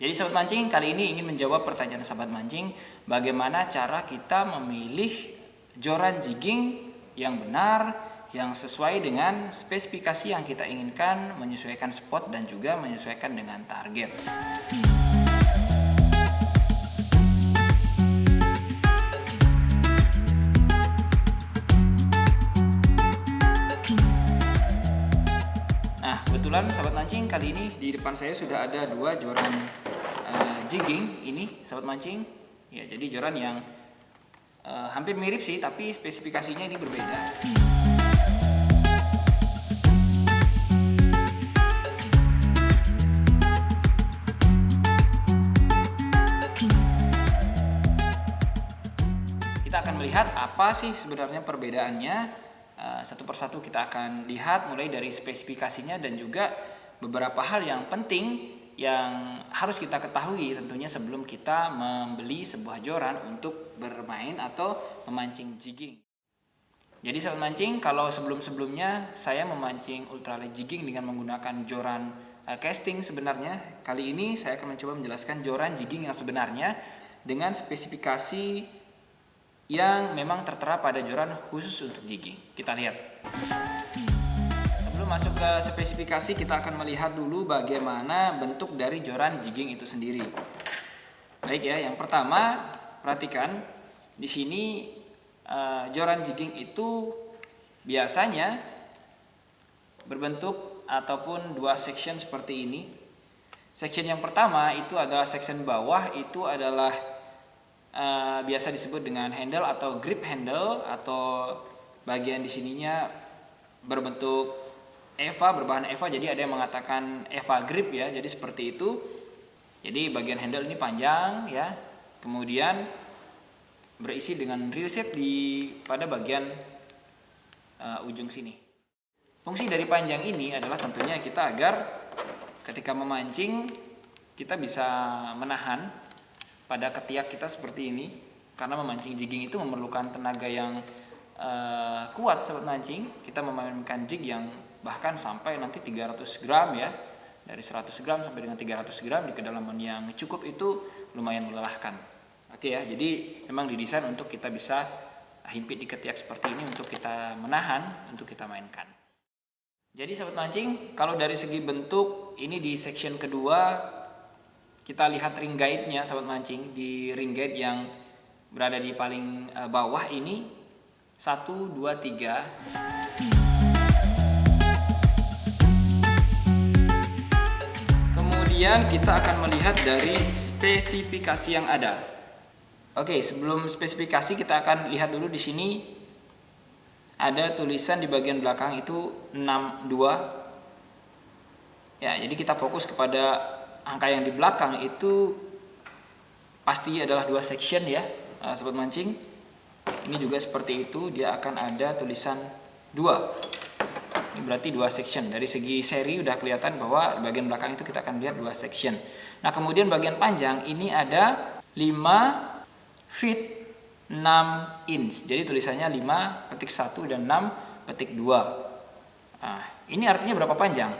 Jadi sahabat mancing, kali ini ingin menjawab pertanyaan sahabat mancing, bagaimana cara kita memilih joran jigging yang benar, yang sesuai dengan spesifikasi yang kita inginkan, menyesuaikan spot dan juga menyesuaikan dengan target. Nah, kebetulan sahabat mancing, kali ini di depan saya sudah ada dua joran jigging ini sahabat mancing. Ya, jadi joran yang hampir mirip sih, tapi spesifikasinya ini berbeda. Kita akan melihat apa sih sebenarnya perbedaannya. Satu persatu kita akan lihat mulai dari spesifikasinya dan juga beberapa hal yang penting yang harus kita ketahui tentunya sebelum kita membeli sebuah joran untuk bermain atau memancing jigging. Jadi sahabat mancing, kalau sebelum-sebelumnya saya memancing ultralight jigging dengan menggunakan joran casting sebenarnya, kali ini saya akan mencoba menjelaskan joran jigging yang sebenarnya dengan spesifikasi yang memang tertera pada joran khusus untuk jigging. Kita lihat. Sebelum masuk ke spesifikasi, kita akan melihat dulu bagaimana bentuk dari joran jigging itu sendiri. Baik ya, yang pertama perhatikan di sini joran jigging itu biasanya berbentuk ataupun dua section seperti ini. Section yang pertama itu adalah section bawah, itu adalah biasa disebut dengan handle atau grip handle, atau bagian di sininya berbentuk EVA, berbahan EVA, jadi ada yang mengatakan EVA grip ya, jadi seperti itu. Jadi bagian handle ini panjang ya, kemudian berisi dengan reel set pada bagian ujung sini. Fungsi dari panjang ini adalah tentunya kita agar ketika memancing kita bisa menahan pada ketiak kita seperti ini, karena memancing jigging itu memerlukan tenaga yang kuat sahabat mancing. Kita memainkan jig yang bahkan sampai nanti 300 gram ya, dari 100 gram sampai dengan 300 gram di kedalaman yang cukup itu lumayan melelahkan. Oke ya, jadi memang didesain untuk kita bisa himpit di ketiak seperti ini untuk kita menahan, untuk kita mainkan. Jadi sahabat mancing, kalau dari segi bentuk ini di section kedua kita lihat ring guide-nya sahabat mancing. Di ring guide yang berada di paling bawah ini 1, 2, 3. Kemudian kita akan melihat dari spesifikasi yang ada. Oke, sebelum spesifikasi kita akan lihat dulu di sini ada tulisan di bagian belakang itu 62. Ya, jadi kita fokus kepada angka yang di belakang itu pasti adalah 2 section ya, sobat mancing. Ini juga seperti itu, dia akan ada tulisan 2. Ini berarti 2 section. Dari segi seri udah kelihatan bahwa bagian belakang itu kita akan lihat 2 section. Nah, kemudian bagian panjang ini ada 5 feet 6 inch. Jadi tulisannya 5.1 dan 6.2. Nah, ini artinya berapa panjang,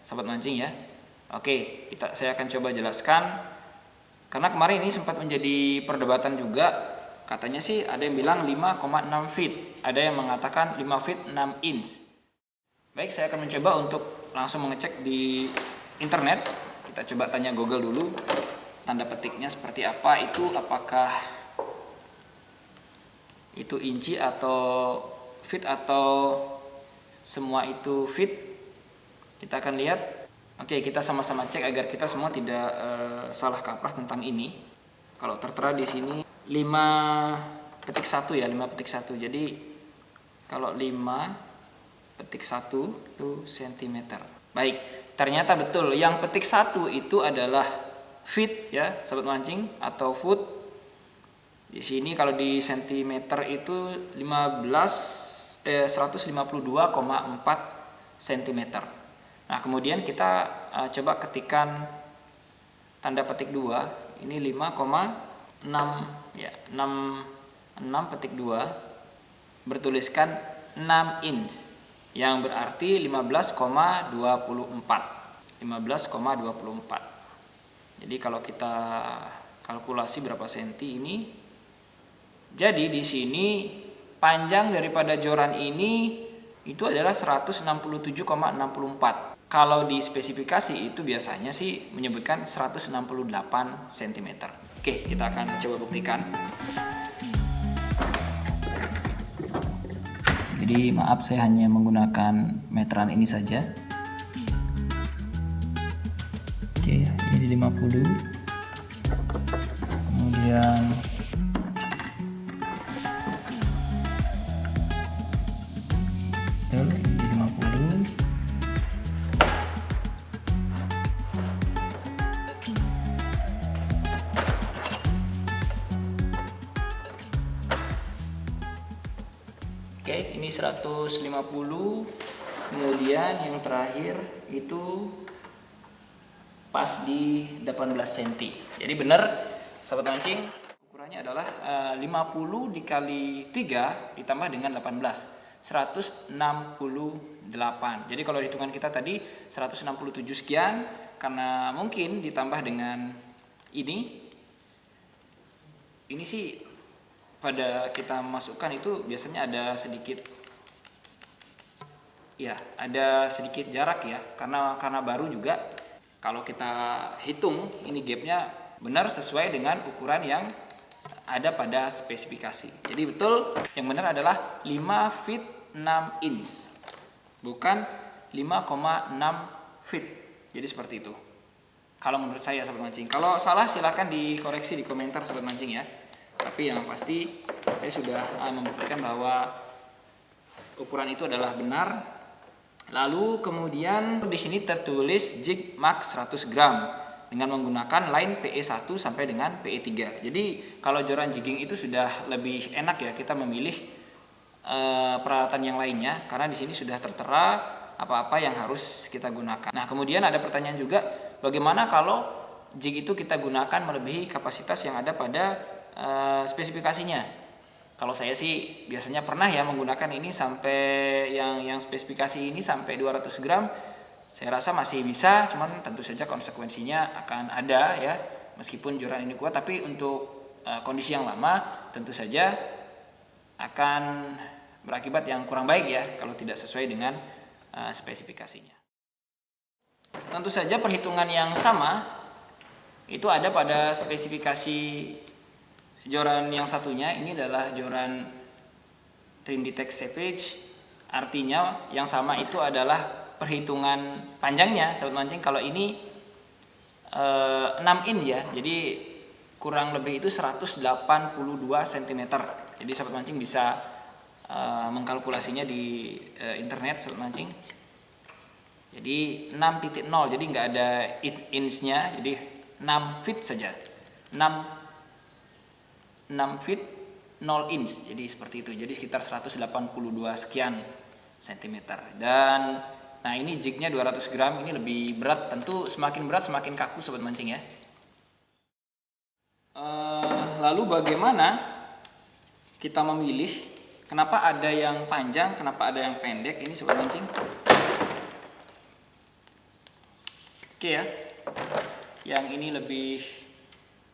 sobat mancing ya? Oke, saya akan coba jelaskan. Karena kemarin ini sempat menjadi perdebatan juga. Katanya sih ada yang bilang 5,6 feet, ada yang mengatakan 5 feet 6 inch. Baik, saya akan mencoba untuk langsung mengecek di internet. Kita coba tanya Google dulu, tanda petiknya seperti apa itu, apakah itu inci atau feet atau semua itu feet. Kita akan lihat. Oke, kita sama-sama cek agar kita semua tidak salah kaprah tentang ini. Kalau tertera di sini 5.1 ya, 5.1. Jadi kalau 5.1 itu cm. Baik, ternyata betul yang petik 1 itu adalah feet ya, sahabat mancing, atau foot. Di sini kalau di cm itu 152,4 cm. Nah, kemudian kita coba ketikkan tanda petik 2, ini 5,6 ya, 6.2 bertuliskan 6 inch yang berarti 15,24. Jadi kalau kita kalkulasi berapa senti ini, jadi di sini panjang daripada joran ini itu adalah 167,64. Kalau di spesifikasi itu biasanya sih menyebutkan 168 cm. Oke, kita akan coba buktikan. Jadi maaf, saya hanya menggunakan meteran ini saja. Oke, ini 50. Kemudian betul, ini 50. Oke, ini 150. Kemudian yang terakhir itu pas di 18 cm. Jadi benar sahabat mancing, ukurannya adalah 50 dikali 3 ditambah dengan 18, 168. Jadi kalau hitungan kita tadi 167 sekian, karena mungkin ditambah dengan ini sih pada kita masukkan itu biasanya ada sedikit jarak ya, karena baru juga. Kalau kita hitung ini gapnya benar sesuai dengan ukuran yang ada pada spesifikasi. Jadi betul yang benar adalah 5 feet 6 inch, bukan 5,6 feet. Jadi seperti itu kalau menurut saya sahabat mancing. Kalau salah silahkan dikoreksi di komentar sahabat mancing ya. Tapi yang pasti saya sudah membuktikan bahwa ukuran itu adalah benar. Lalu kemudian di sini tertulis jig max 100 gram dengan menggunakan line PE1 sampai dengan PE3. Jadi kalau joran jigging itu sudah lebih enak ya kita memilih peralatan yang lainnya, karena di sini sudah tertera apa-apa yang harus kita gunakan. Nah, kemudian ada pertanyaan juga, bagaimana kalau jig itu kita gunakan melebihi kapasitas yang ada pada spesifikasinya? Kalau saya sih biasanya pernah ya menggunakan ini sampai yang spesifikasi ini sampai 200 gram. Saya rasa masih bisa, cuman tentu saja konsekuensinya akan ada ya. Meskipun joran ini kuat, tapi untuk kondisi yang lama tentu saja akan berakibat yang kurang baik ya kalau tidak sesuai dengan spesifikasinya. Tentu saja perhitungan yang sama itu ada pada spesifikasi joran yang satunya. Ini adalah joran Trim Detect Savage. Artinya yang sama itu adalah perhitungan panjangnya sahabat mancing. Kalau ini 6 in ya, jadi kurang lebih itu 182 cm. Jadi sahabat mancing bisa mengkalkulasinya di internet sahabat mancing. Jadi 6.0, jadi nggak ada inch-nya, jadi 6 feet saja. 6 feet 0 inch, jadi seperti itu. Jadi sekitar 182 sekian cm. Dan nah ini jignya 200 gram, ini lebih berat. Tentu semakin berat semakin kaku sobat mancing ya. Lalu bagaimana kita memilih? Kenapa ada yang panjang, kenapa ada yang pendek? Ini sobat mancing. Oke ya. Yang ini lebih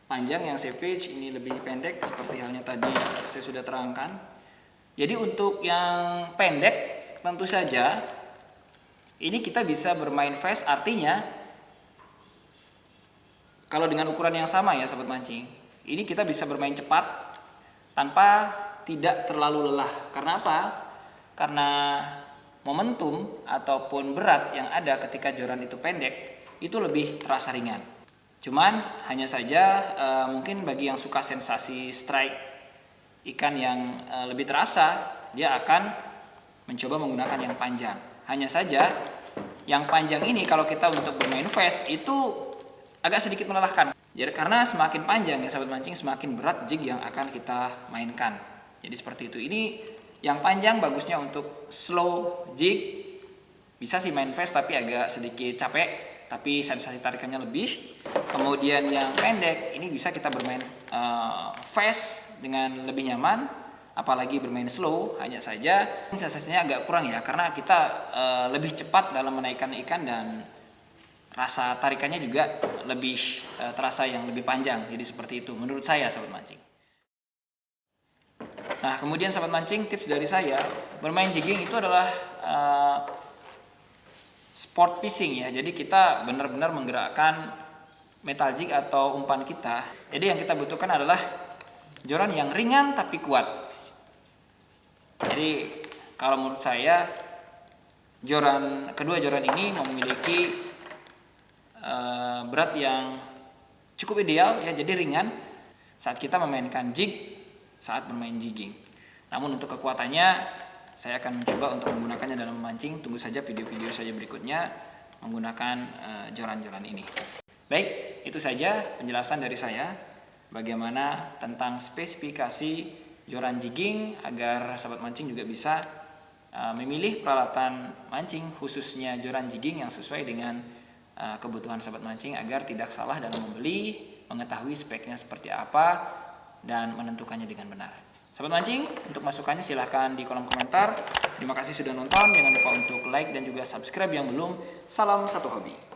panjang, yang savage ini lebih pendek seperti halnya tadi saya sudah terangkan. Jadi untuk yang pendek tentu saja ini kita bisa bermain fast, artinya kalau dengan ukuran yang sama ya sahabat mancing, ini kita bisa bermain cepat tanpa tidak terlalu lelah. Karena apa? Karena momentum ataupun berat yang ada ketika joran itu pendek itu lebih terasa ringan. Cuman hanya saja mungkin bagi yang suka sensasi strike ikan yang lebih terasa, dia akan mencoba menggunakan yang panjang. Hanya saja yang panjang ini kalau kita untuk bermain fast itu agak sedikit melelahkan. Jadi karena semakin panjang ya sahabat mancing, semakin berat jig yang akan kita mainkan. Jadi seperti itu. Ini yang panjang bagusnya untuk slow jig. Bisa sih main fast tapi agak sedikit capek, tapi sensasi tarikannya lebih. Kemudian yang pendek ini bisa kita bermain fast dengan lebih nyaman, apalagi bermain slow. Hanya saja sensasinya agak kurang ya, karena kita lebih cepat dalam menaikkan ikan dan rasa tarikannya juga lebih terasa yang lebih panjang. Jadi seperti itu menurut saya sahabat mancing. Nah, kemudian sahabat mancing, tips dari saya bermain jigging itu adalah sport fishing ya. Jadi kita benar-benar menggerakkan metal jig atau umpan kita. Jadi yang kita butuhkan adalah joran yang ringan tapi kuat. Jadi kalau menurut saya kedua joran ini memiliki berat yang cukup ideal ya, jadi ringan saat kita memainkan jig saat bermain jigging. Namun untuk kekuatannya saya akan mencoba untuk menggunakannya dalam memancing. Tunggu saja video-video saya berikutnya menggunakan joran-joran ini. Baik, itu saja penjelasan dari saya bagaimana tentang spesifikasi joran jigging agar sahabat mancing juga bisa memilih peralatan mancing khususnya joran jigging yang sesuai dengan kebutuhan sahabat mancing agar tidak salah dalam membeli, mengetahui speknya seperti apa dan menentukannya dengan benar. Sahabat mancing, untuk masukannya silahkan di kolom komentar. Terima kasih sudah nonton, jangan lupa untuk like dan juga subscribe yang belum. Salam satu hobi.